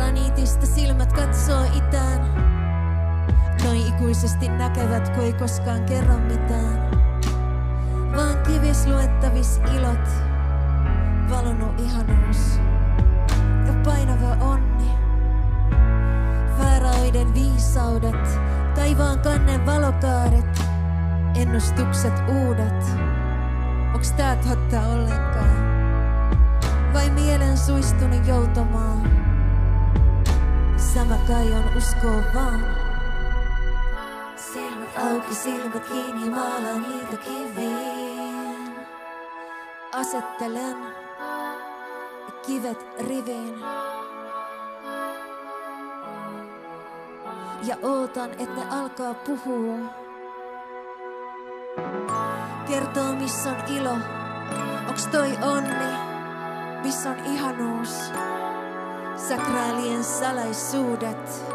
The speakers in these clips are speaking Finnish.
Graniitista silmät katsoo itään. Noi ikuisesti näkevät, kun ei koskaan kerro mitään. Vaan kivis luettavis ilot, valunut ihanuus ja painava onni. Faaraoiden viisaudet, taivaan kannen valokaaret, ennustukset uudet. Onks tää totta ollenkaan? Vai mielen suistunut joutamaa? Sama kai on uskoo vaan. Silmät auki, silmät kiinni, maalaan niitä kiviin. Asettelen kivet riviin. Ja ootan, et ne alkaa puhua. Kertoo missä on ilo, onks toi onni, missä on ihanuus. Sakraalien salaisuudet,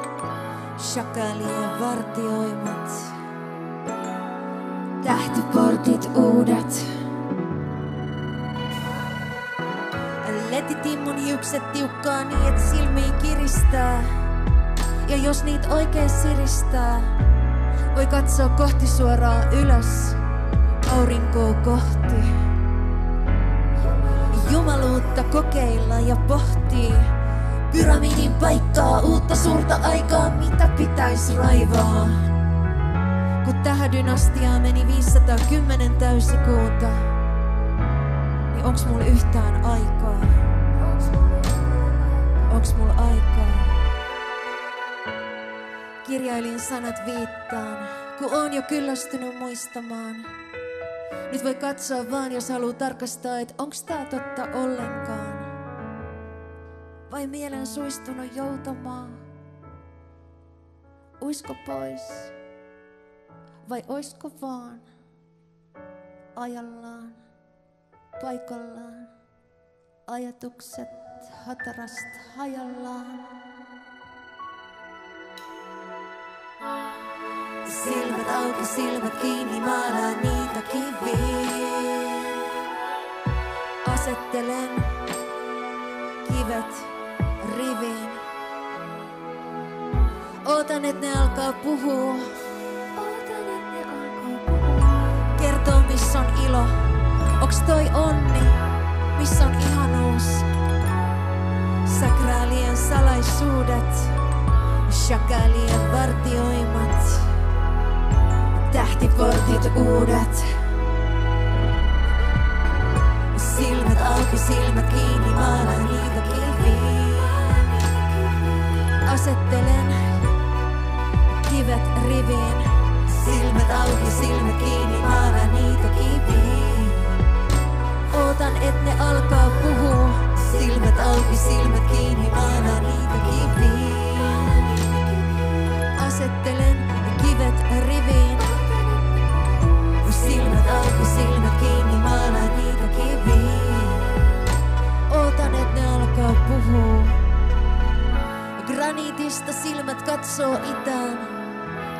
shakalien vartioimat, tähtiportit uudet. Letitin mun hiukset tiukkaa niin, et silmiin kiristää. Ja jos niitä oikein siristää, voi katsoa kohti suoraan ylös, aurinkoa kohti. Jumaluutta kokeilla ja pohtii. Pyramidin paikkaa, uutta suurta aikaa, mitä pitäis raivaa. Kun tähän dynastiaan meni 510 täysikuuta, niin onks mulla yhtään aikaa? Onks mulla aikaa? Kirjailin sanat viittaan, kun oon jo kyllästynyt muistamaan. Nyt voi katsoa vaan, jos haluu tarkastaa, et onks tää totta ollenkaan. Vai mielen suistunut joutamaa? Uisko pois? Vai oisko vaan ajallaan, paikallaan, ajatukset hatarasta hajallaan? Silmät auki, silmät kiinni, maalaan niitä kiviin. Asettelen kivet riviin. Ootan, et ne alkaa puhua. Kertoo, missä on ilo. Onks toi onni, missä on ihanuus. Sakraalien salaisuudet, shakalien vartioimat, tähtiportit uudet. Silmät auki, silmät kiinni, maalaan niitä kiviin. Asettelen kivet riviin. Silmät auki, silmät kiinni, maalaan niitä kiviin. Ootan, et ne alkaa puhua. Silmät auki, silmät kiinni, maalaan niitä kiviin. Asettelen kivet riviin. Silmät auki, silmät kiinni, maalaan niitä kiviin. Ootan, et ne alkaa puhua. Graniitista silmät katsoo itään.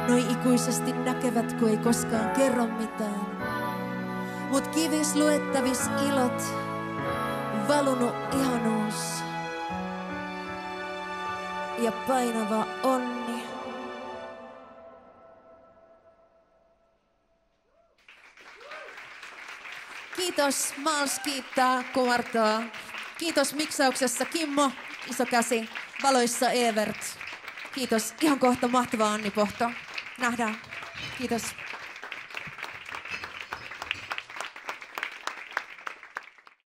Noi ikuisesti näkevät, kun ei koskaan kerro mitään. Mut kivis luettavis ilot, valunut ihanuus ja painava onni. Kiitos, Mals kiittää, kumartaa. Kiitos miksauksessa Kimmo, iso käsi, valoissa Evert. Kiitos, ihan kohta mahtavaa Anni Pohto. Nähdään. Kiitos.